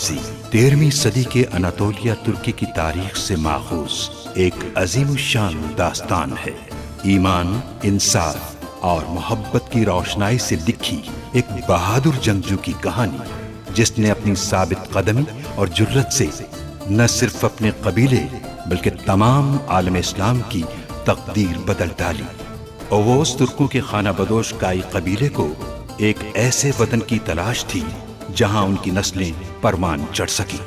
गाजी 13वीं सदी के अनातोलिया तुर्की की तारीख से माखूज एक अजीमुशान दास्तान है। ईमान, इंसाफ और मोहब्बत की रोशनाई से लिखी एक बहादुर जंगजू की कहानी, जिसने अपनी साबित कदमी और जुर्रत से न सिर्फ अपने कबीले बल्कि तमाम आलम इस्लाम की तकदीर बदल डाली। ओवोस तुर्कों के खाना बदोश काई कबीले को एक ऐसे वतन की तलाश थी जहां उनकी नस्लें परवान चढ़ सकी।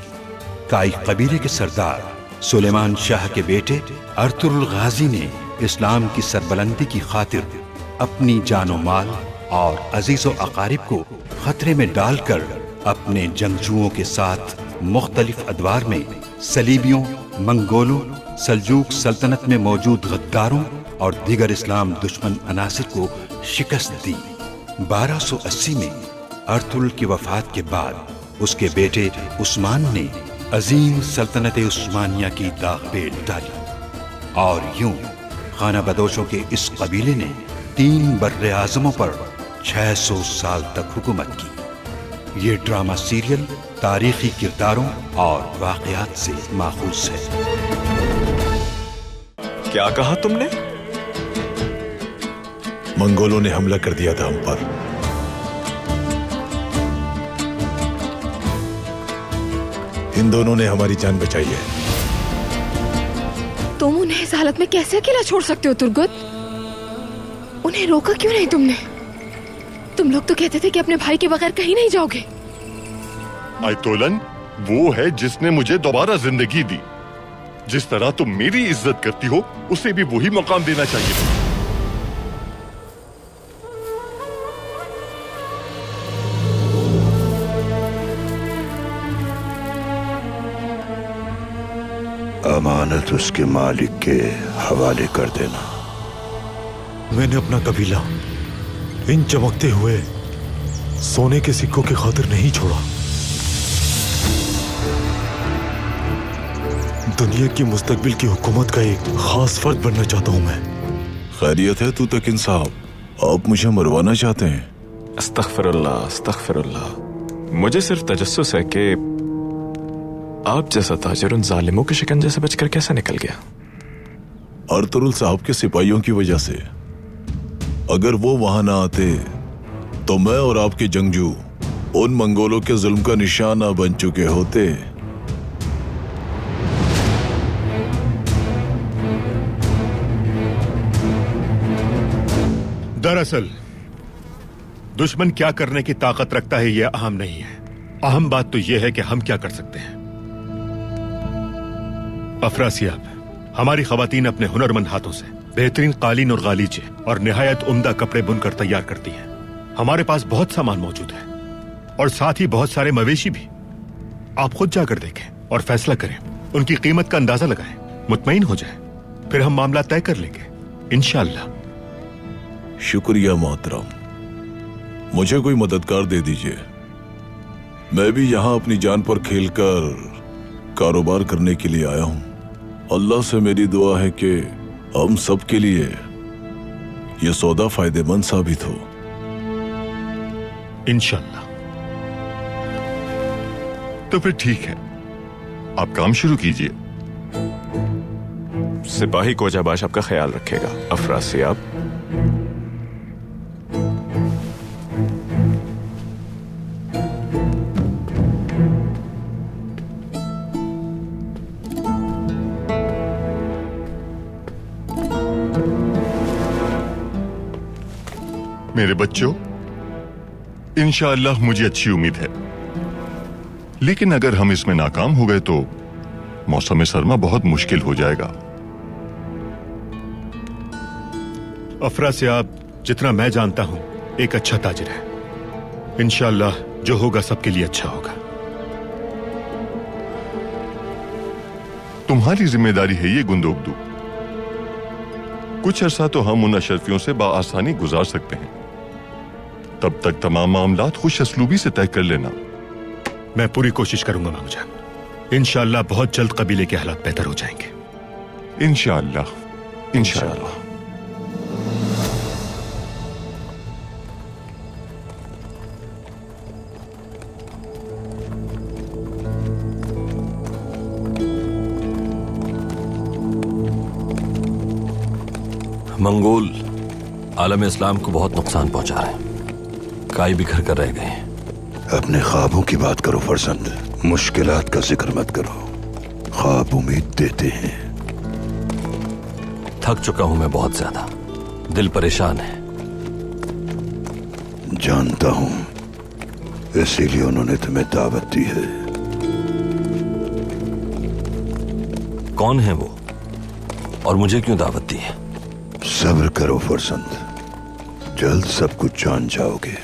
काई कबीले के सरदार सुलेमान शाह के बेटे अर्तुरुल गाजी ने इस्लाम की सरबलंदी की खातिर अपनी जानो माल और अजीजो अकारिब को खतरे में डालकर अपने जंगजुओं के साथ मुख्तलिफ अदवार में सलीबियों, मंगोलों, सल्जूक सल्तनत में मौजूद गद्दारों और दीगर इस्लाम दुश्मन अनासिर को शिकस्त दी। 1280 में अर्तुरुल की वफात के बाद उसके बेटे उस्मान ने अजीम सल्तनत उस्मानिया की दागपेल डाली और यूं खाना बदोशों के इस कबीले ने 3 बर्रे आज़मों पर 600 साल तक हुकूमत की। ये ड्रामा सीरियल तारीखी किरदारों और वाक़यात से माखूज है। क्या कहा तुमने? मंगोलों ने हमला कर दिया था हम पर। इन दोनों ने हमारी जान बचाई है। तुम उन्हें इस हालत में कैसे अकेला छोड़ सकते हो तुर्गुत? उन्हें रोका क्यों नहीं तुमने? तुम लोग तो कहते थे कि अपने भाई के बगैर कहीं नहीं जाओगे। आयतोलन वो है जिसने मुझे दोबारा जिंदगी दी। जिस तरह तुम मेरी इज्जत करती हो, उसे भी वही मकाम देना चाहिए। अमानत उसके मालिक के हवाले कर देना। मैंने अपना कबीला इन चमकते हुए सोने के सिक्कों की खातिर नहीं छोड़ा। दुनिया की मुस्तकबिल की हुकूमत का एक खास फर्द बनना चाहता हूं मैं। खैरियत है तू तक इंसाफ? आप मुझे मरवाना चाहते हैं? अस्तगफिरुल्लाह, अस्तगफिरुल्लाह। मुझे सिर्फ तजस्सुस है कि आप जैसा ताजिर उन जालिमों के शिकंजे से बचकर कैसे निकल गया। अर्तुरुल साहब के सिपाहियों की वजह से। अगर वो वहां ना आते तो मैं और आपके जंगजू उन मंगोलों के जुल्म का निशाना बन चुके होते। दरअसल दुश्मन क्या करने की ताकत रखता है यह अहम नहीं है। अहम बात तो यह है कि हम क्या कर सकते हैं। अफरासियाब, हमारी खवातीन अपने हुनरमंद हाथों से बेहतरीन कालीन और गालीचे और निहायत उम्दा कपड़े बुनकर तैयार करती हैं। हमारे पास बहुत सामान मौजूद है और साथ ही बहुत सारे मवेशी भी। आप खुद जाकर देखें और फैसला करें, उनकी कीमत का अंदाजा लगाएं, मुतमईन हो जाएं, फिर हम मामला तय कर लेंगे इंशाअल्लाह। शुक्रिया मोहतरम, मुझे कोई मददगार दे दीजिए। मैं भी यहां अपनी जान पर खेलकर कारोबार करने के लिए आया हूं। अल्लाह से मेरी दुआ है कि हम सब के लिए यह सौदा फायदेमंद साबित हो। इंशाअल्लाह। तो फिर ठीक है, आप काम शुरू कीजिए। सिपाही कोजाबाश आपका ख्याल रखेगा। अफरासियाब, मेरे बच्चों, इंशाअल्लाह मुझे अच्छी उम्मीद है, लेकिन अगर हम इसमें नाकाम हो गए तो मौसम सरमा बहुत मुश्किल हो जाएगा। अफरासियाब, जितना मैं जानता हूं, एक अच्छा ताजिर है। इंशाअल्लाह जो होगा सबके लिए अच्छा होगा। तुम्हारी जिम्मेदारी है ये गुंदोगदू। कुछ अरसा तो हम उन अशरफियों से बाआसानी गुजार सकते हैं, तब तक तमाम मामलात खुश असलूबी से तय कर लेना। मैं पूरी कोशिश करूंगा मामूजान। इंशाअल्लाह बहुत जल्द कबीले के हालात बेहतर हो जाएंगे। इंशाअल्लाह, इंशाअल्लाह। मंगोल आलम इस्लाम को बहुत नुकसान पहुंचा रहे हैं, काई बिखर कर रह गए हैं। अपने ख्वाबों की बात करो फरजंद, मुश्किलात का जिक्र मत करो। ख्वाब उम्मीद देते हैं। थक चुका हूं मैं बहुत ज्यादा, दिल परेशान है। जानता हूं, इसीलिए उन्होंने तुम्हें दावत दी है। कौन है वो और मुझे क्यों दावत दी है? सब्र करो फरजंद, जल्द सब कुछ जान जाओगे।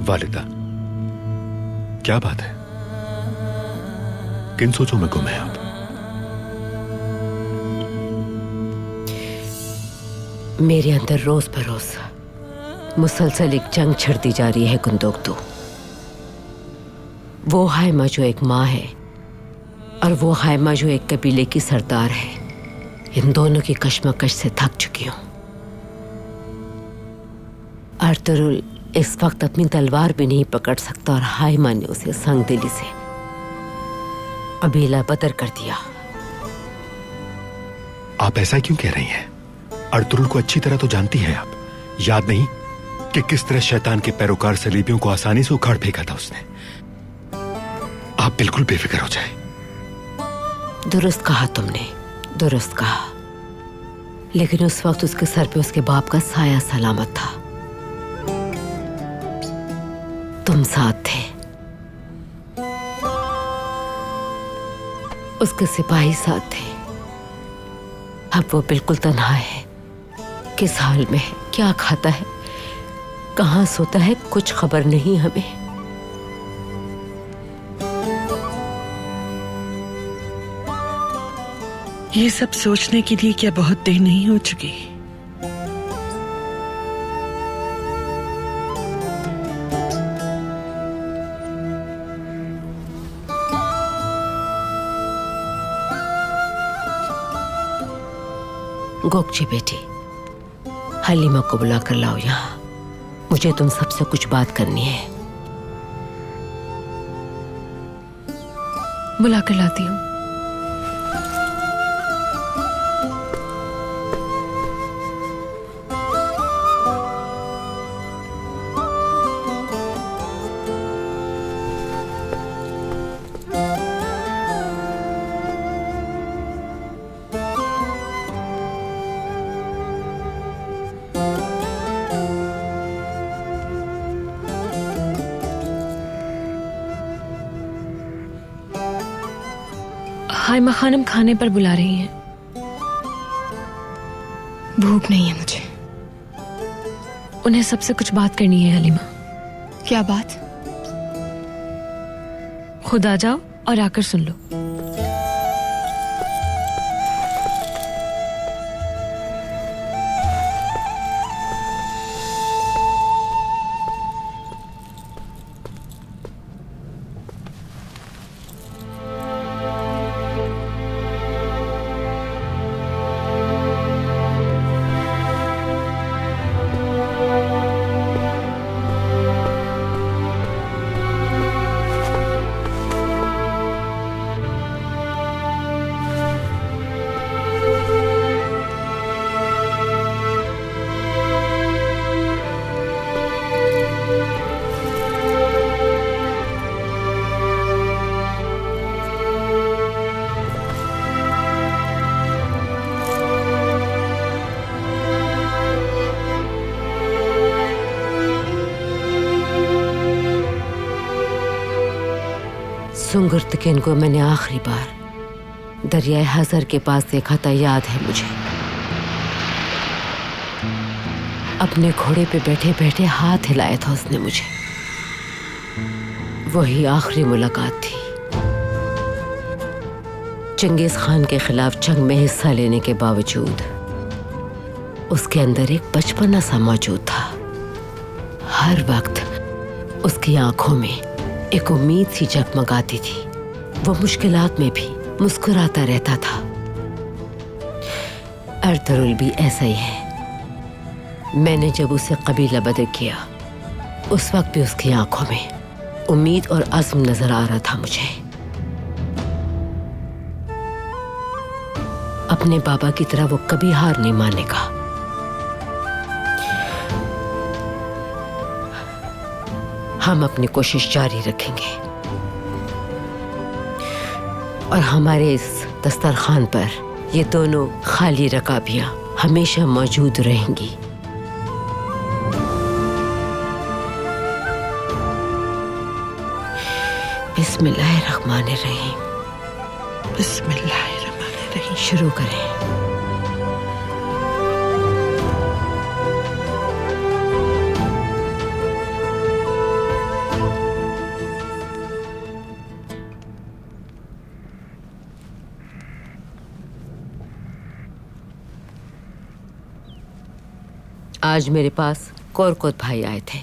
वालिदा, क्या बात है? किन सोचों में गुम है आप? मेरे अंदर रोज बरोज मुसलसल एक जंग छिड़ती जा रही है गुंदोक्तू। वो हाइमा जो एक माँ है और वो हाइमा जो एक कबीले की सरदार है, इन दोनों की कश्मकश से थक चुकी हूं। अर्तुरुल इस वक्त अपनी तलवार भी नहीं पकड़ सकता और हाइमा ने उसे संगदिली से कबीला बदर कर दिया। आप ऐसा क्यों कह रही हैं? अर्तुरुल को अच्छी तरह तो जानती हैं आप। याद नहीं कि किस तरह शैतान के पैरोकार सलीबियों को आसानी से उखाड़ फेंका था उसने। आप बिल्कुल बेफिक्र हो जाए। दुरुस्त कहा तुमने, दुरुस्त कहा। लेकिन उस वक्त उसके सर पे उसके बाप का साया सलामत था। तुम साथ थे, उसके सिपाही साथ थे। अब वो बिल्कुल तन्हा है। किस हाल में है, क्या खाता है, कहां सोता है, कुछ खबर नहीं हमें। ये सब सोचने के लिए क्या बहुत देर नहीं हो चुकी? गोकची बेटी, हलीमा को बुला कर लाओ यहाँ। मुझे तुम सबसे कुछ बात करनी है। बुला कर लाती हूँ। हाइमा खानम खाने पर बुला रही हैं। भूख नहीं है मुझे। उन्हें सबसे कुछ बात करनी है हलीमा। क्या बात? खुद आ जाओ और आकर सुन लो। सुंगुर्तकिन को मैंने आखिरी बार दरियाए हज़र के पास देखा था, याद है मुझे। अपने घोड़े पे बैठे बैठे हाथ हिलाया था उसने मुझे। वही आखिरी मुलाकात थी। चंगेज खान के खिलाफ जंग में हिस्सा लेने के बावजूद उसके अंदर एक बचपना सा मौजूद था। हर वक्त उसकी आंखों में एक उम्मीद सी जगमगाती थी। वो मुश्किलात में भी मुस्कुराता रहता था। अर्तुरुल भी ऐसा ही है। मैंने जब उसे कबीला बदर किया, उस वक्त भी उसकी आंखों में उम्मीद और अज़्म नजर आ रहा था मुझे। अपने बाबा की तरह वो कभी हार नहीं मानेगा। हम अपनी कोशिश जारी रखेंगे और हमारे इस दस्तरखान पर ये दोनों खाली रकाबियां हमेशा मौजूद रहेंगी। बिस्मिल्लाहिर्रहमानिर्रहीम। बिस्मिल्लाहिर्रहमानिर्रहीम। शुरू करें। आज मेरे पास कोरकोत भाई आए थे।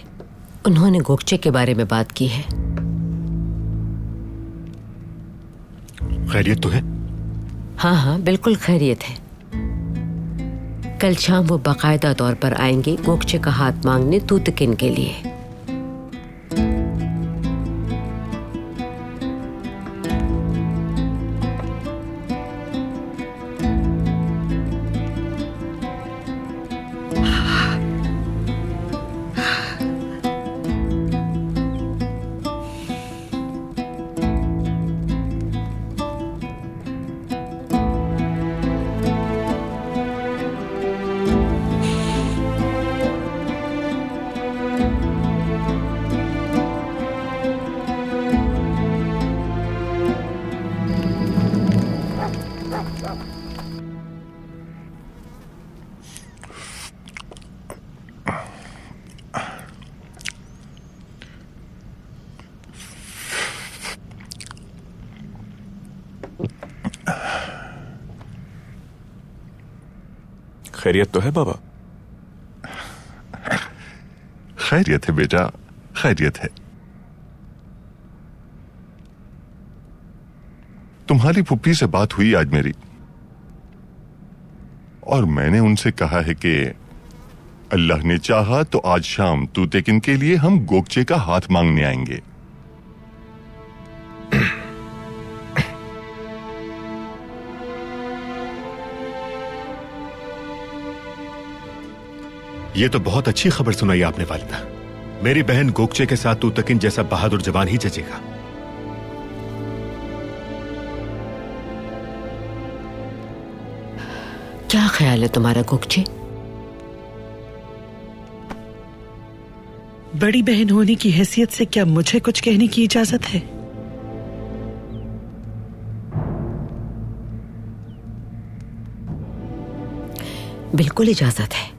उन्होंने गोकचे के बारे में बात की है। खैरियत तो है? हाँ हाँ, बिल्कुल खैरियत है। कल शाम वो बाकायदा तौर पर आएंगे गोकचे का हाथ मांगने तूतकिन के लिए। खैरियत तो है बाबा? खैरियत है बेटा, खैरियत है। तुम्हारी फुप्पी से बात हुई आज मेरी, और मैंने उनसे कहा है कि अल्लाह ने चाहा तो आज शाम तूतेकिन के लिए हम गोकचे का हाथ मांगने आएंगे। ये तो बहुत अच्छी खबर सुनाई आपने वालिदा। मेरी बहन गोकचे के साथ तूतकिन जैसा बहादुर जवान ही जचेगा। क्या ख्याल है तुम्हारा गोकचे? बड़ी बहन होने की हैसियत से क्या मुझे कुछ कहने की इजाजत है? बिल्कुल इजाजत है।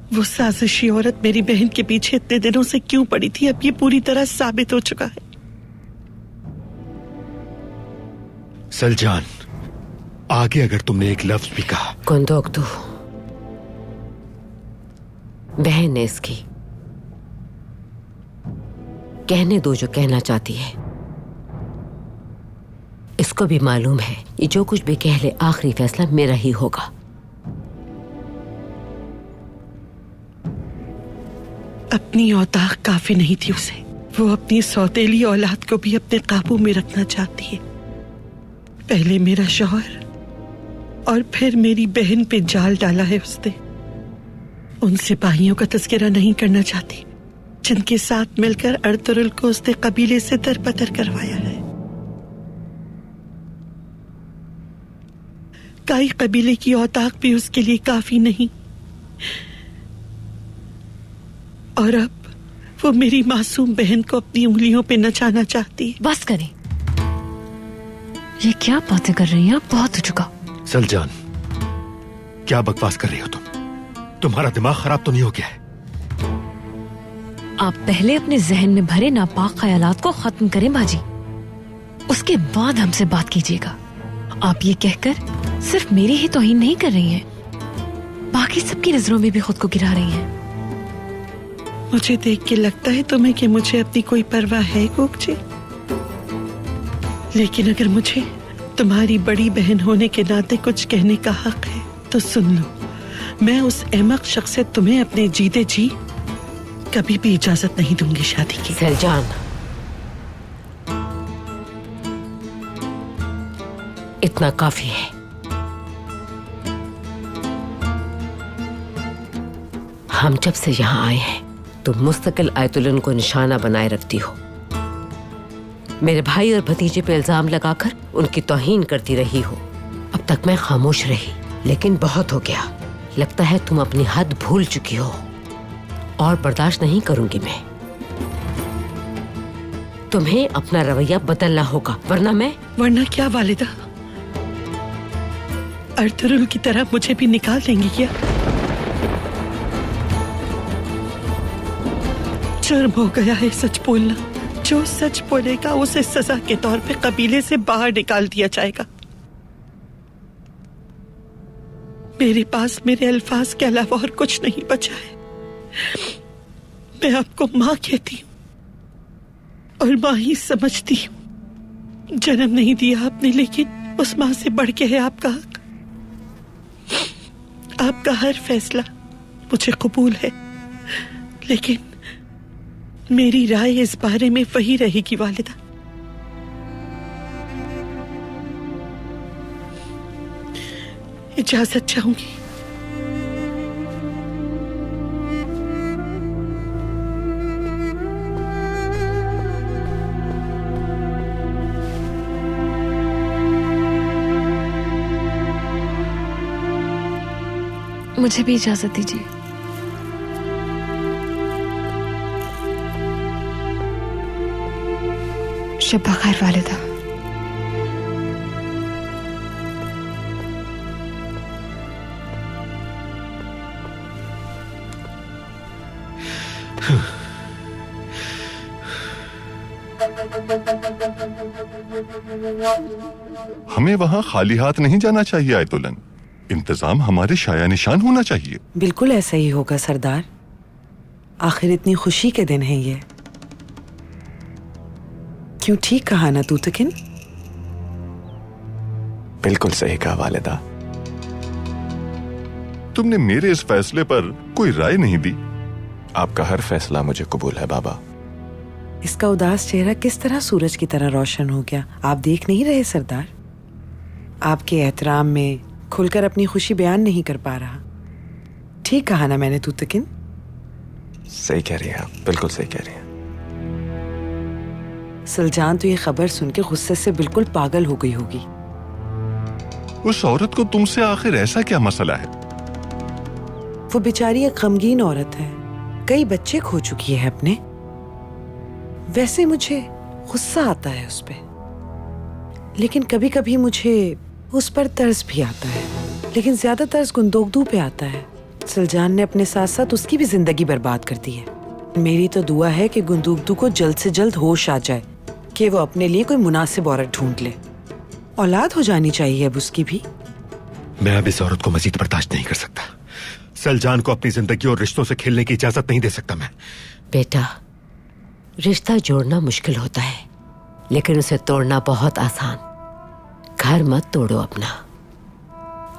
वो साजिशी औरत मेरी बहन के पीछे इतने दिनों से क्यों पड़ी थी, अब ये पूरी तरह साबित हो चुका है। सलजान, आगे अगर तुमने एक लफ्ज भी कहा। कुंदोक्तू, बहन है इसकी, कहने दो जो कहना चाहती है। इसको भी मालूम है ये जो कुछ भी कह ले आखिरी फैसला मेरा ही होगा। अपनी औताक काफी नहीं थी उसे, वो अपनी सौतेली औलाद को भी अपने काबू में रखना चाहती है। पहले मेरा शौहर और फिर मेरी बहन पे जाल डाला है उसने। उन सिपाहियों का तज़किरा नहीं करना चाहती जिनके साथ मिलकर अर्तुरुल को उसने कबीले से दरबदर करवाया है। काई कबीले की औताक भी उसके लिए काफी नहीं, और अब वो मेरी मासूम बहन को अपनी उंगलियों पे नचाना चाहती है। बस करें, ये क्या बातें कर रही हैं आप? बहुत हो चुका। सलजान, क्या बकवास कर रही हो तुम? तुम्हारा दिमाग खराब तो नहीं हो गया है? आप पहले अपने जहन में भरे नापाक ख्यालात को खत्म करें बाजी। उसके बाद हमसे बात कीजिएगा। आप ये कहकर सिर्फ मेरी ही तौहीन नहीं कर रही हैं, बाकी सबकी नजरों में भी खुद को गिरा रही हैं। मुझे देख के लगता है तुम्हें कि मुझे अपनी कोई परवाह है गोगचे, लेकिन अगर मुझे तुम्हारी बड़ी बहन होने के नाते कुछ कहने का हक है तो सुन लो, मैं उस अहमक शख्स से तुम्हें अपने जीते जी कभी भी इजाजत नहीं दूंगी शादी की। सलजान, इतना काफी है। हम जब से यहाँ आए हैं तुम मुस्तकिल आयतुल्लाह को निशाना बनाए रखती हो। मेरे भाई और भतीजे पे इल्जाम लगाकर उनकी तौहीन करती रही हो। अब तक मैं खामोश रही, लेकिन बहुत हो गया। लगता है तुम अपनी हद भूल चुकी हो और बर्दाश्त नहीं करूंगी मैं। तुम्हें अपना रवैया बदलना होगा, वरना क्या वालिदा? अर्तुरुल की तरह मुझे भी निकाल देंगी क्या? जुर्म हो गया है सच बोलना। जो सच बोलेगा उसे सजा के तौर पे कबीले से बाहर निकाल दिया जाएगा। मेरे पास मेरे अल्फाज के अलावा और कुछ नहीं बचा है। मैं आपको माँ कहती हूँ और माँ ही समझती हूँ। जन्म नहीं दिया आपने, लेकिन उस माँ से बढ़ के है आपका हक। आपका हर फैसला मुझे कबूल है, लेकिन मेरी राय इस बारे में वही रहेगी वालिदा। इजाजत चाहूंगी। मुझे भी इजाजत दीजिए। शब बखैर वालिदा। हमें वहाँ खाली हाथ नहीं जाना चाहिए आयतुल्लाह। इंतजाम हमारे शाया निशान होना चाहिए। बिल्कुल ऐसा ही होगा सरदार। आखिर इतनी खुशी के दिन है ये। क्यों, ठीक कहा ना तूतकिन? बिल्कुल सही कहा वालिदा। तुमने मेरे इस फैसले पर कोई राय नहीं दी। आपका हर फैसला मुझे कबूल है बाबा। इसका उदास चेहरा किस तरह सूरज की तरह रोशन हो गया, आप देख नहीं रहे सरदार? आपके एहतराम में खुलकर अपनी खुशी बयान नहीं कर पा रहा। ठीक कहा ना मैंने तूतकिन? सही कह रही है आप, बिल्कुल सही कह रही है। सुलजान तो ये खबर सुन के गुस्से से बिल्कुल पागल हो गई होगी। उस औरत को तुमसे आखिर ऐसा क्या मसला है? वो बेचारी एक गमगीन औरत है, कई बच्चे खो चुकी है अपने। वैसे मुझे गुस्सा आता है उस पे, लेकिन कभी कभी मुझे उस पर तरस भी आता है, लेकिन ज्यादा तरस गुंदोगदू पे आता है। सुलजान ने अपने साथ साथ उसकी भी जिंदगी बर्बाद कर दी है। मेरी तो दुआ है कि गुंदोगदू को जल्द से जल्द होश आ जाए कि वो अपने लिए कोई मुनासिब औरत ढूंढ ले। औलाद हो जानी चाहिए अब उसकी भी। मैं अब इस औरत को मजीद बर्दाश्त नहीं कर सकता। सलजान को अपनी जिंदगी और रिश्तों से खेलने की इजाजत नहीं दे सकता मैं। बेटा, रिश्ता जोड़ना मुश्किल होता है, लेकिन उसे तोड़ना बहुत आसान। घर मत तोड़ो अपना,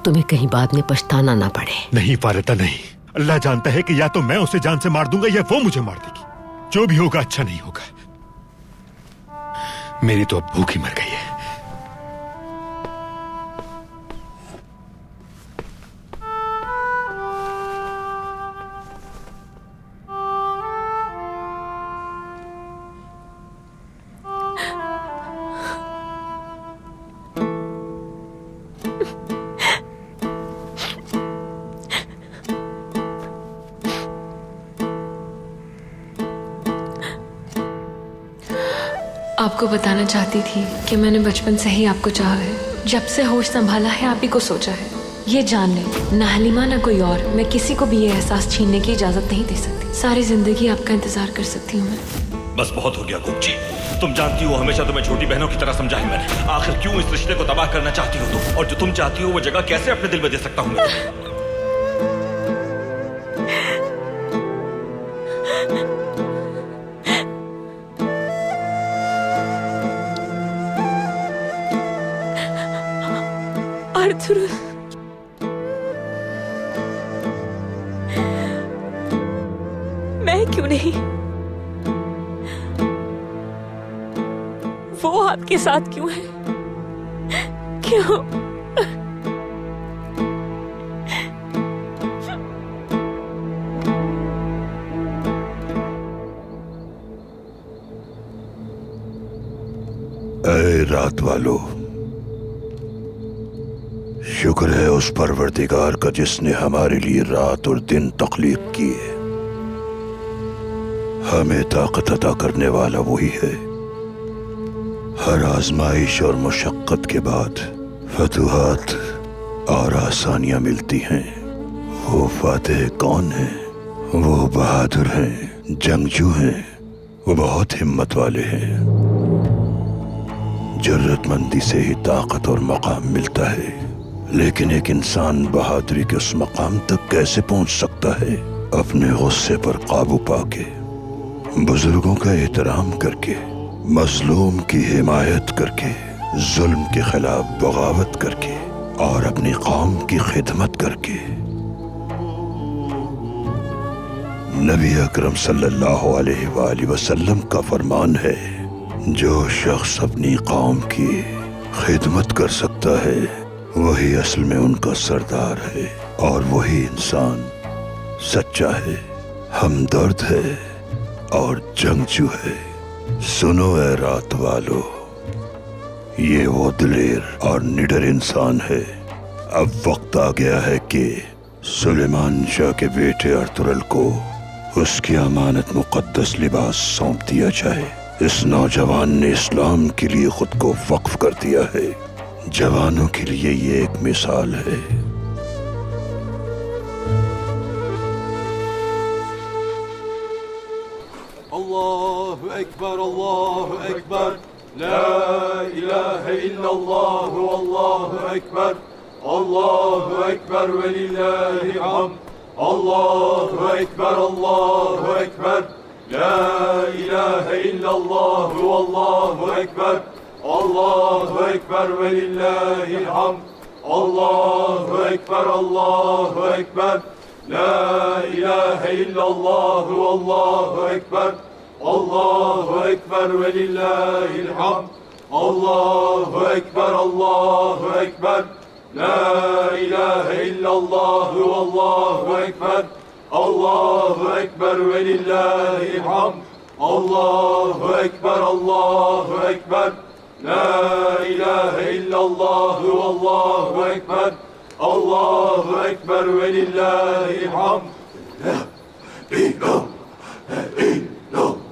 तुम्हें कहीं बाद में पछताना ना पड़े। नहीं वालिदा नहीं, अल्लाह जानता है कि या तो मैं उसे जान से मार दूंगा या वो मुझे मार देगी। जो भी होगा अच्छा नहीं होगा। मेरी तो अब भूख ही मर गई है। आपको बताना चाहती थी कि मैंने बचपन से ही आपको चाहा है। जब से होश संभाला है आप ही को सोचा है। ये जान ले, ना हलीमा ना कोई और, मैं किसी को भी ये एहसास छीनने की इजाजत नहीं दे सकती। सारी जिंदगी आपका इंतजार कर सकती हूँ मैं। बस बहुत हो गया गोपची। तुम जानती हो हमेशा तुम्हें छोटी बहनों की तरह समझा है मैंने। आखिर क्यों इस रिश्ते को तबाह करना चाहती हो तुम? और जो तुम चाहती हो वो जगह कैसे अपने दिल में दे सकता हूं मैं? आर्थर, मैं क्यों नहीं? वो आपके साथ क्यों है? क्यों? ऐ रात वालों, शुक्र है उस परवरदिगार का जिसने हमारे लिए रात और दिन तख्लीक किए। हमें ताकत अता करने वाला वही है। हर आजमाइश और मुशक्कत के बाद फतूहात और आसानियां मिलती हैं। वो फातेह कौन है? वो बहादुर हैं, जंगजू हैं, वो बहुत हिम्मत वाले हैं। जरूरतमंदी से ही ताकत और मकाम मिलता है, लेकिन एक इंसान बहादुरी के उस मकाम तक कैसे पहुंच सकता है? अपने गुस्से पर काबू पाके, बुजुर्गों का एहतराम करके, मजलूम की हिमायत करके, जुल्म के खिलाफ बगावत करके और अपनी कौम की खिदमत करके। नबी अकरम सल्लल्लाहु अलैहि वसल्लम का फरमान है, जो शख्स अपनी कौम की खिदमत कर सकता है वही असल में उनका सरदार है, और वही इंसान सच्चा है, हमदर्द है और जंगजू है। सुनो ऐ रात वालों, ये वो दिलेर और निडर इंसान है। अब वक्त आ गया है कि सुलेमान शाह के बेटे अर्तुगरुल को उसकी अमानत मुकद्दस लिबास सौंप दिया जाए। इस नौजवान ने इस्लाम के लिए खुद को वक्फ कर दिया है। जवानों के लिए ये एक मिसाल है। अल्लाहु अकबर, अल्लाहु अकबर, ला इलाहा इल्लल्लाह, अल्लाहु अकबर, अल्लाहु अकबर वलिल्लाहिल हम्द, अल्लाहु अकबर, अल्लाहु अकबर, ला इलाहा इल्लल्लाह, अल्लाहु अकबर, अल्लाहु अकबर वलिल्लाहिल हम्द, अल्लाहु अकबर, अल्लाहु अकबर, ला इलाहा इल्लल्लाह, अल्लाहु अकबर, अल्लाहु अकबर वलिल्लाहिल हम्द, अल्लाहु अकबर, अल्लाहु अकबर, ला इलाहा इल्लल्लाह, अल्लाहु अकबर, अल्लाहु अकबर वलिल्लाहिल हम्द, अल्लाहु अकबर, अल्लाहु अकबर, ला इलाहा इल्लल्लाह, अल्लाहु अकबर, अल्लाहु अकबर वलिल्लाहिल हम्द, ला इलाहा इल्लल्लाह,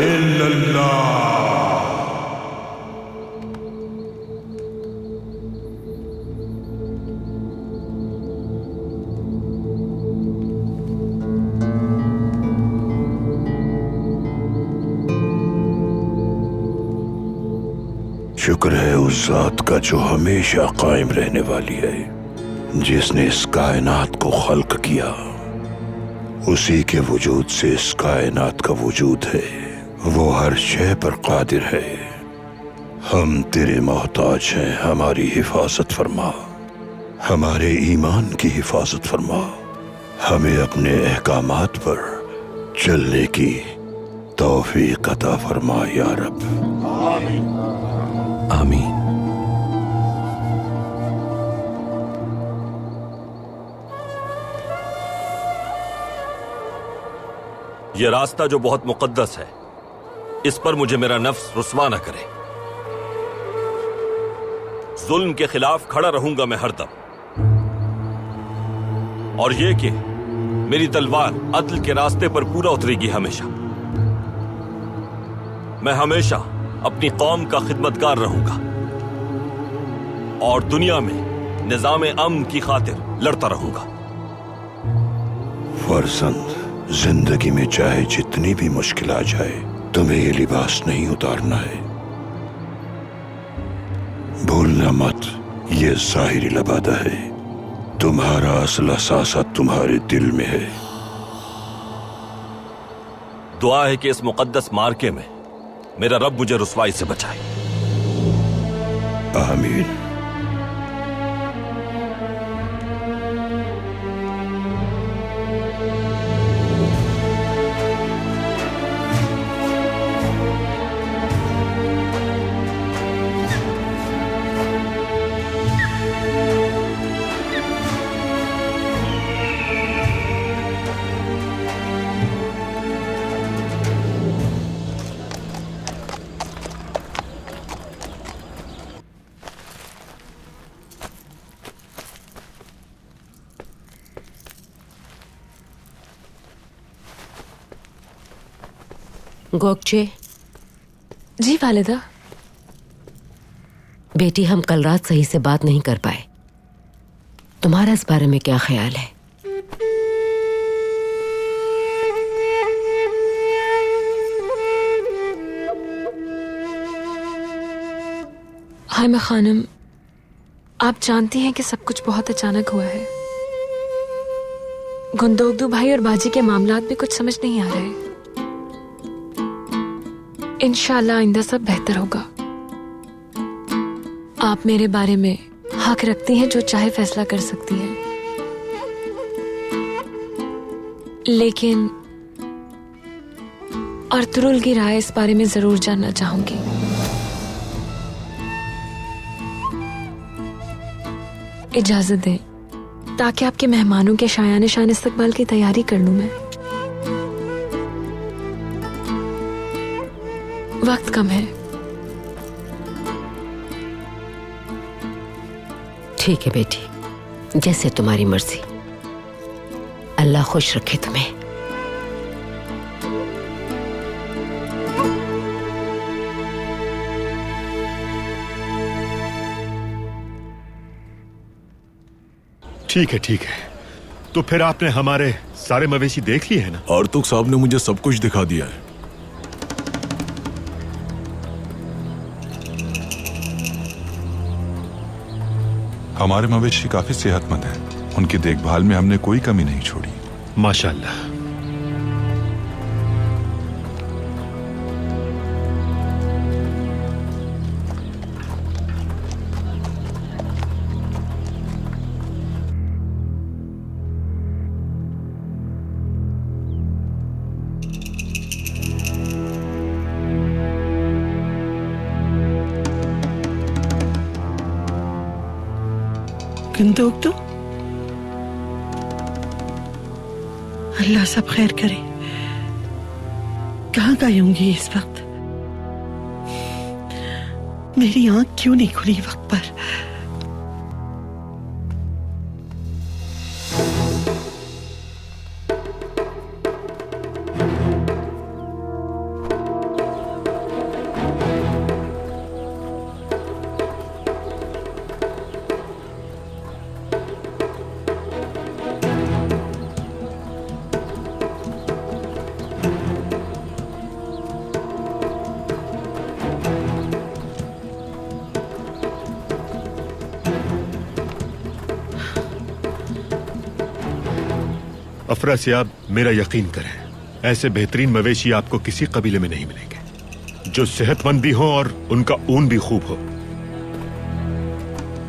इल्लल्लाह। शुक्र है उस जात का जो हमेशा कायम रहने वाली है, जिसने इस कायनात को खल्क किया। उसी के वजूद से इस कायनात का वजूद है। वो हर शय पर कादिर है। हम तेरे मोहताज हैं, हमारी हिफाजत फरमा, हमारे ईमान की हिफाजत फरमा, हमें अपने अहकामात पर चलने की तौफीक अता फरमा या रब। आमीन। यह रास्ता जो बहुत मुकद्दस है, इस पर मुझे मेरा नफ्स रुस्वा न करे। जुल्म के खिलाफ खड़ा रहूंगा मैं हरदम, और यह कि मेरी तलवार अदल के रास्ते पर पूरा उतरेगी हमेशा। मैं हमेशा अपनी कौम का खिदमतगार रहूंगा और दुनिया में निजाम अमन की खातिर लड़ता रहूंगा। फर्जंद, जिंदगी में चाहे जितनी भी मुश्किल आ जाए, तुम्हें ये लिबास नहीं उतारना है। भूलना मत, ये जाहिरी लबादा है, तुम्हारा असल असासा तुम्हारे दिल में है। दुआ है कि इस मुकद्दस मार्के में मेरा रब मुझे रुसवाई से बचाए। आमीन। गोकचे। जी वालिदा। बेटी, हम कल रात सही से बात नहीं कर पाए। तुम्हारा इस बारे में क्या ख्याल है? हाय खानम, आप जानती हैं कि सब कुछ बहुत अचानक हुआ है। गुंदोगदू भाई और बाजी के मामलात भी कुछ समझ नहीं आ रहे। इंशाल्लाह आइंदा सब बेहतर होगा। आप मेरे बारे में हक रखती हैं, जो चाहे फैसला कर सकती हैं, लेकिन अर्तुरुल की राय इस बारे में जरूर जानना चाहूंगी। इजाजत दें ताकि आपके मेहमानों के शायाने शान इस्तकबाल की तैयारी कर लूं मैं। वक्त कम है। ठीक है बेटी, जैसे तुम्हारी मर्जी। अल्लाह खुश रखे तुम्हें। ठीक है, ठीक है। तो फिर आपने हमारे सारे मवेशी देख लिए हैं ना? आर्तुक साहब ने मुझे सब कुछ दिखा दिया है। हमारे मवेशी काफी सेहतमंद हैं। उनकी देखभाल में हमने कोई कमी नहीं छोड़ी। माशाल्लाह। गुंदोगदू, अल्लाह सब खैर करे। कहाँ गई होंगी इस वक्त? मेरी आंख क्यों नहीं खुली वक्त पर? जाफरा से आप मेरा यकीन करें, ऐसे बेहतरीन मवेशी आपको किसी कबीले में नहीं मिलेंगे, जो सेहतमंद भी हो और उनका ऊन भी खूब हो।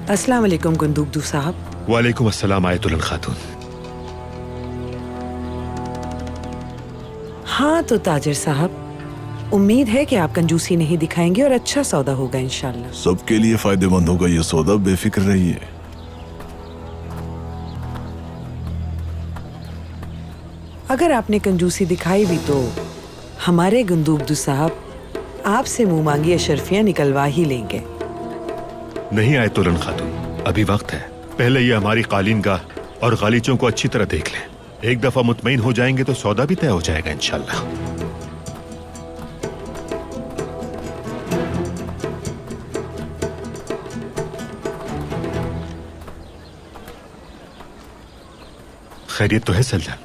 अस्सलाम वालेकुम गुंदूकदू साहब। वालेकुम अस्सलाम आयतुल्लाह खातून। हाँ तो ताजिर साहब, उम्मीद है कि आप कंजूसी नहीं दिखाएंगे और अच्छा सौदा होगा इंशाल्लाह। सबके लिए फायदेमंद होगा ये सौदा, बेफिक्र रहिए। अगर आपने कंजूसी दिखाई भी तो हमारे गुंदूकदू साहब आपसे मुंह मांगी अशरफियां निकलवा ही लेंगे। नहीं आयतुल्लाह खातून, अभी वक्त है। पहले ये हमारी कालीन गाह और गालीचों को अच्छी तरह देख लें। एक दफा मुतमईन हो जाएंगे तो सौदा भी तय हो जाएगा इंशाल्लाह। खैरियत तो है सल्जान?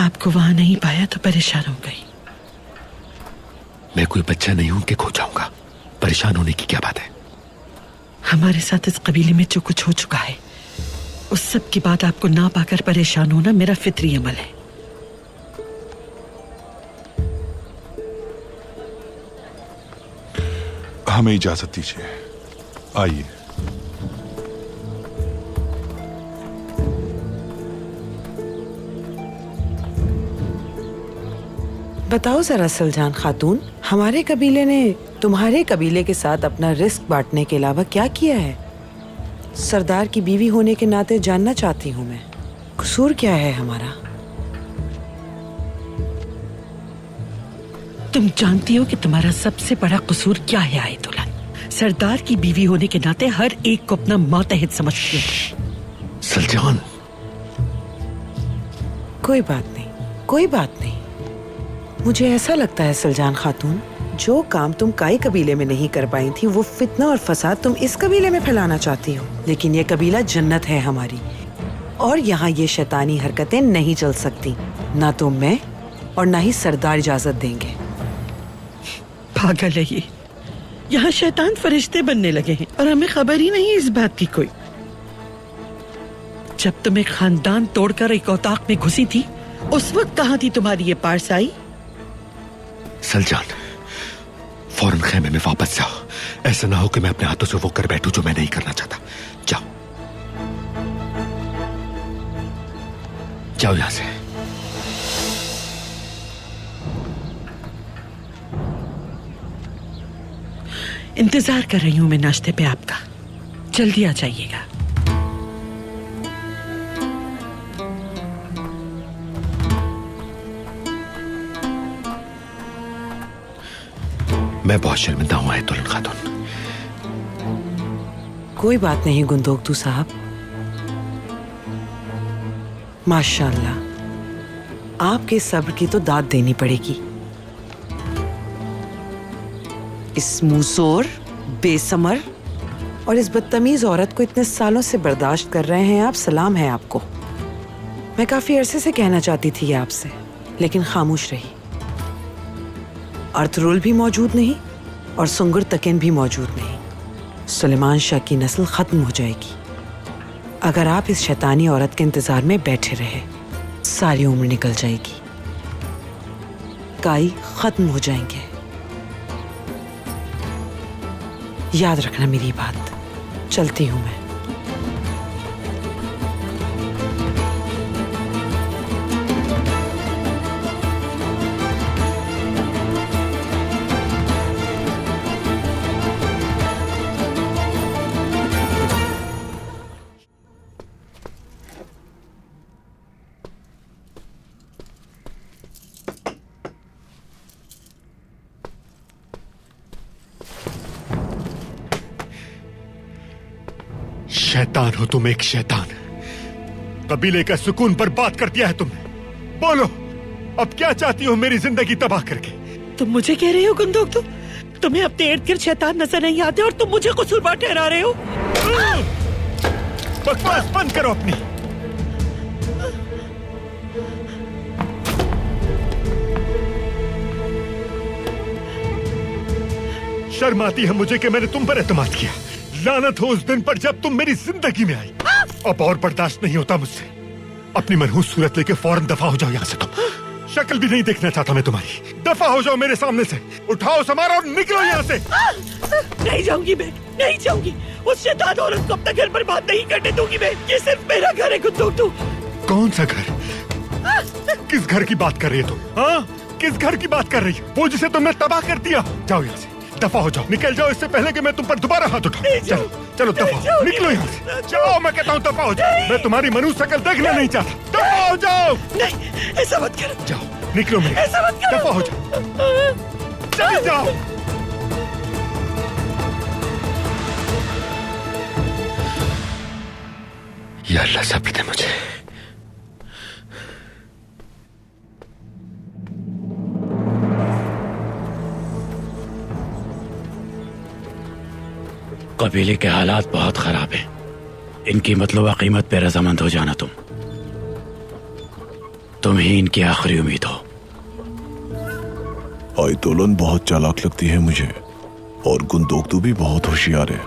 आपको वहां नहीं पाया तो परेशान हो गई। मैं कोई बच्चा नहीं हूं कि खो जाऊंगा। परेशान होने की क्या बात है? हमारे साथ इस कबीले में जो कुछ हो चुका है, उस सब के बाद आपको ना पाकर परेशान होना मेरा फितरी अमल है। हमें इजाजत दीजिए, आइए। बताओ जरा सल्जान खातून, हमारे कबीले ने तुम्हारे कबीले के साथ अपना रिस्क बांटने के अलावा क्या किया है? सरदार की बीवी होने के नाते जानना चाहती हूँ मैं, कसूर क्या है हमारा? तुम जानती हो कि तुम्हारा सबसे बड़ा कसूर क्या है आयतुल्लाह? सरदार की बीवी होने के नाते हर एक को अपना मातहत समझती हो। सल्जान, कोई बात नहीं, कोई बात नहीं। मुझे ऐसा लगता है सल्जान खातून, जो काम तुम काई कबीले में नहीं कर पाई थी, वो फितना और फसाद तुम इस कबीले में फैलाना चाहती हो। लेकिन ये कबीला जन्नत है हमारी, और यहाँ ये शैतानी हरकतें नहीं चल सकती। ना तो मैं और ना ही सरदार इजाजत देंगे। पागल है ये, यहाँ शैतान फरिश्ते बनने लगे हैं और हमें खबर ही नहीं इस बात की कोई। जब तुम एक खानदान तोड़कर एक औताक में घुसी थी, उस वक्त कहाँ थी तुम्हारी ये पारसाई? सल्जान, फौरन खेमे में वापस जाओ। ऐसा ना हो कि मैं अपने हाथों से वो कर बैठूं जो मैं नहीं करना चाहता। जाओ, जाओ यहां से। इंतजार कर रही हूं मैं नाश्ते पे आपका, जल्दी आ जाइएगा। मैं बहुत शर्मिंदा हूं आयतुल्लाह खातून। कोई बात नहीं गुंदोकदू साहब, माशाल्लाह, आपके सब्र की तो दाद देनी पड़ेगी। इस मुंहसोर, बेसमर और इस बदतमीज औरत को इतने सालों से बर्दाश्त कर रहे हैं आप, सलाम है आपको। मैं काफी अरसे से कहना चाहती थी आपसे, लेकिन खामोश रही। अर्थरुल भी मौजूद नहीं और सुंगर तकिन भी मौजूद नहीं। सुलेमान शाह की नस्ल खत्म हो जाएगी अगर आप इस शैतानी औरत के इंतजार में बैठे रहे। सारी उम्र निकल जाएगी, काई खत्म हो जाएंगे। याद रखना मेरी बात। चलती हूं मैं। शैतान हो तुम, एक शैतान। कबीले का सुकून बर्बाद कर दिया है तुमने। बोलो, अब क्या चाहती हो मेरी जिंदगी तबाह करके? तुम मुझे कह रहे हो गुंदोकदू, तुम्हें अपने इर्द गिर्द शैतान नजर नहीं आते और तुम मुझे कसूरवार ठहरा रहे हो? बकवास बंद करो अपनी। शर्म आती है मुझे कि मैंने तुम पर एतमाद किया। लानत हो उस दिन पर जब तुम मेरी जिंदगी में आई। अब और बर्दाश्त नहीं होता मुझसे। अपनी मनहूस सूरत लेके फौरन दफा हो जाओ यहाँ से। तुम शक्ल भी नहीं देखना चाहता मैं तुम्हारी। दफा हो जाओ मेरे सामने से। उठाओ समारा और निकलो यहाँ से। नहीं जाऊंगी मैं, नहीं जाऊंगी। उस शैतान औरत को अपना घर बर्बाद नहीं करने दूंगी मैं। ये सिर्फ मेरा घर है गुंदोक्तू। कौन सा घर? किस घर की बात कर रही है तुम? हाँ, किस घर की बात कर रही है? वो जिसे तुमने तबाह कर दिया। जाओ यहाँ से, दफा हो जाओ, निकल जाओ इससे पहले कि मैं तुम पर दोबारा हाथ उठाऊं। चलो चलो दफा हो, निकलो यहाँ से। जाओ, मैं कहता हूँ दफा हो जाओ। मैं तुम्हारी मनुष्य शक्ल देखना नहीं चाहता। दफा हो जाओ। नहीं, ऐसा मत करो। जाओ, निकलो मेरे। ऐसा मत करो। दफा हो जाओ, चले जाओ। या अल्लाह सब्र दे मुझे। कबीले के हालात बहुत खराब हैं। इनकी मतलूबा कीमत पे रजामंद हो जाना। तुम ही इनकी आखिरी उम्मीद हो। आयतोलन बहुत चालाक लगती है मुझे, और गुंदोक्तू भी बहुत होशियार है।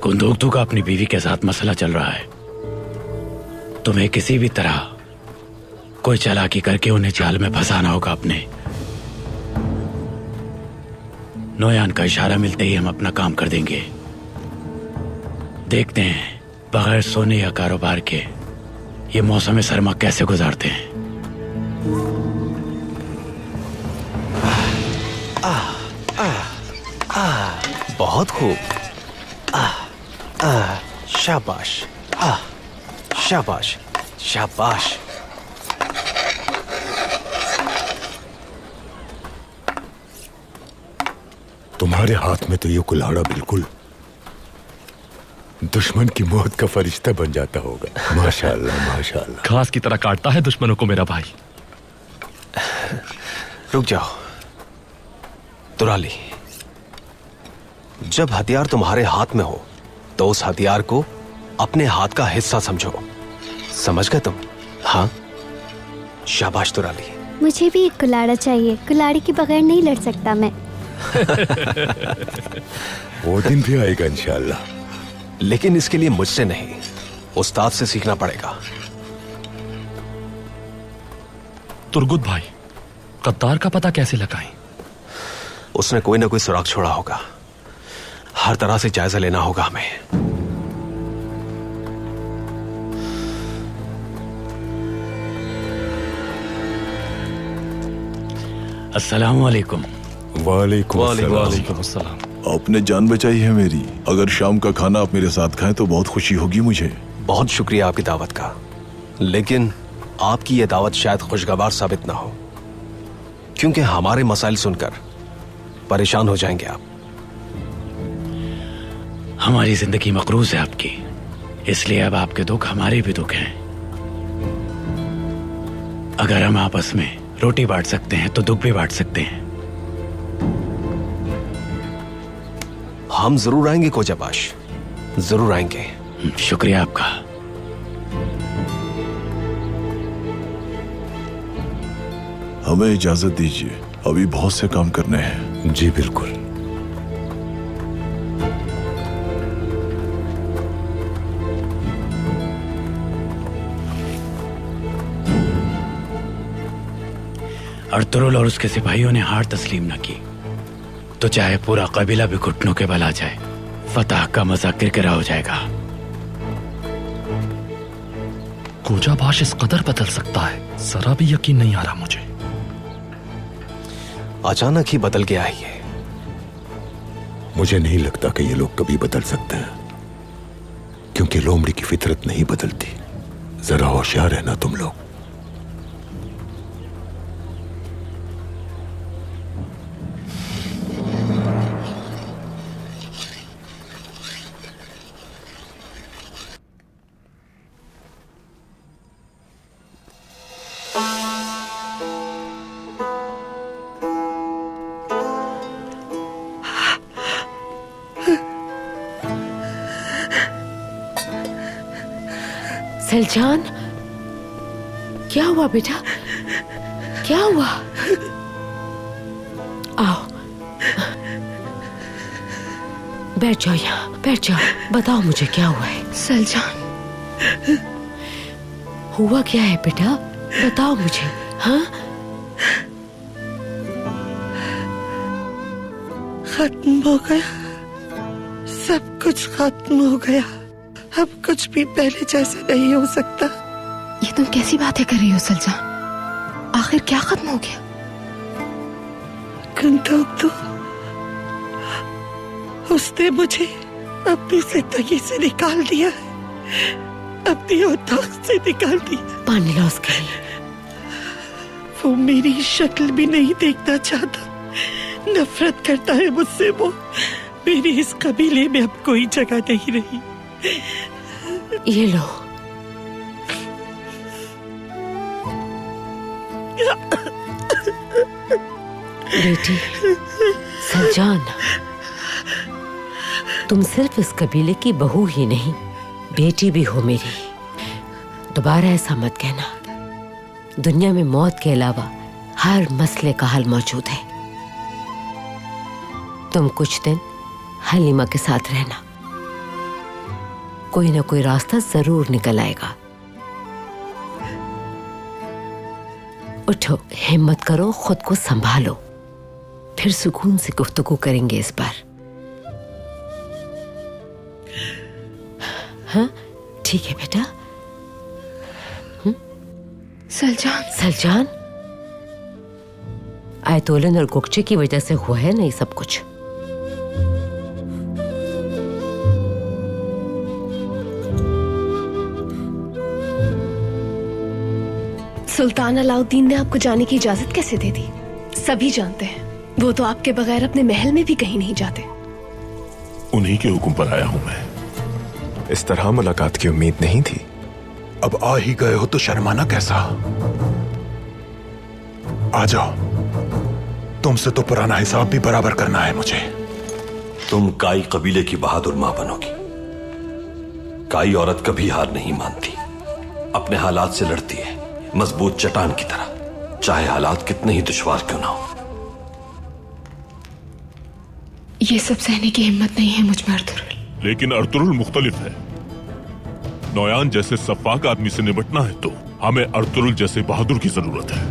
गुंदोक्तू का अपनी बीवी के साथ मसला चल रहा है। तुम्हें किसी भी तरह कोई चालाकी करके उन्हें जाल में फंसाना होगा अपने। नोयान का इशारा मिलते ही हम अपना काम कर देंगे। देखते हैं बगैर सोने या कारोबार के ये मौसम सरमा कैसे गुजारते हैं। बहुत खूब। शाबाश, शाबाश, शाबाश। तुम्हारे हाथ में तो ये कुल्हाड़ा बिल्कुल दुश्मन की मौत का फरिश्ता बन जाता होगा। माशाअल्लाह, माशाअल्लाह। घास की तरह काटता है दुश्मनों को मेरा भाई। रुक जाओ दुराली, जब हथियार तुम्हारे हाथ में हो तो उस हथियार को अपने हाथ का हिस्सा समझो। समझ गए तुम? हाँ, शाबाश दुराली। मुझे भी एक कुल्हाड़ा चाहिए। कुल्हाड़ी के बगैर नहीं लड़ सकता मैं। वो दिन भी आएगा इंशाअल्लाह। लेकिन इसके लिए मुझसे नहीं, उस्ताद से सीखना पड़ेगा। तुर्गुत भाई, गद्दार का पता कैसे लगाएं? उसने कोई ना कोई सुराग छोड़ा होगा। हर तरह से जायजा लेना होगा हमें। अस्सलाम वालेकुम। वालेकुम अस्सलाम। आपने जान बचाई है मेरी। अगर शाम का खाना आप मेरे साथ खाएं तो बहुत खुशी होगी मुझे। बहुत शुक्रिया आपकी दावत का, लेकिन आपकी यह दावत शायद खुशगवार साबित ना हो, क्योंकि हमारे मसाइल सुनकर परेशान हो जाएंगे आप। हमारी जिंदगी मकरूज है आपकी, इसलिए अब आपके दुख हमारे भी दुख हैं। अगर हम आपस में रोटी बांट सकते हैं तो दुख भी बांट सकते हैं। हम जरूर आएंगे कोजाबाश, जरूर आएंगे। शुक्रिया आपका। हमें इजाजत दीजिए, अभी बहुत से काम करने हैं। जी बिल्कुल। अर्तुरुल और उसके सिपाहियों ने हार तस्लीम न की तो चाहे पूरा कबीला भी घुटनों के बल आ जाए, फतह का मजा किरकिरा हो जाएगा। कोजाबाश इस कदर बदल सकता है, जरा भी यकीन नहीं आ रहा मुझे। अचानक ही बदल गया है ये। मुझे नहीं लगता कि ये लोग कभी बदल सकते हैं, क्योंकि लोमड़ी की फितरत नहीं बदलती। जरा होशियार रहना तुम लोग। सलजान, क्या हुआ बेटा? क्या हुआ? आओ, बैठ जाओ यहाँ, बैठ जाओ। बताओ मुझे क्या हुआ है? सलजान, हुआ क्या है बेटा, बताओ मुझे। हाँ, खत्म हो गया, सब कुछ खत्म हो गया। अब कुछ भी पहले जैसा नहीं हो सकता। ये तुम कैसी बातें कर रही हो सलजान? आखिर क्या खत्म हो गया? कुंदोक तो उसने मुझे अपनी जिंदगी से निकाल दिया है, अपनी औताक से निकाल दिया। पानी ला उसके लिए। वो मेरी शक्ल भी नहीं देखना चाहता, नफरत करता है मुझसे। वो मेरे इस कबीले में अब कोई जगह नहीं रही। ये लो। बेटी सलजान, तुम सिर्फ इस कबीले की बहू ही नहीं, बेटी भी हो मेरी। दोबारा ऐसा मत कहना। दुनिया में मौत के अलावा हर मसले का हल मौजूद है। तुम कुछ दिन हलीमा के साथ रहना, कोई ना कोई रास्ता जरूर निकल आएगा। उठो, हिम्मत करो, खुद को संभालो, फिर सुकून से गुफ्तगू करेंगे इस बार। हाँ ठीक है बेटा। सलजान, सलजान, आयतोलन और गुकचे की वजह से हुआ है ना ये सब कुछ। सुल्तान अलाउद्दीन ने आपको जाने की इजाजत कैसे दे दी? सभी जानते हैं वो तो आपके बगैर अपने महल में भी कहीं नहीं जाते। उन्हीं के हुक्म पर आया हूं मैं। इस तरह मुलाकात की उम्मीद नहीं थी। अब आ ही गए हो तो शर्माना कैसा? आ जाओ, तुमसे तो पुराना हिसाब भी बराबर करना है मुझे। तुम काई कबीले की बहादुर मां बनोगी। काई औरत कभी हार नहीं मानती, अपने हालात से लड़ती है, मजबूत चट्टान की तरह, चाहे हालात कितने ही दुश्वार क्यों ना हो। ये सब सहने की हिम्मत नहीं है मुझ में अर्तुरुल। लेकिन अर्तुरुल मुख्तलिफ है। नौयान जैसे सफाक आदमी से निपटना है तो हमें अर्तुरुल जैसे बहादुर की जरूरत है।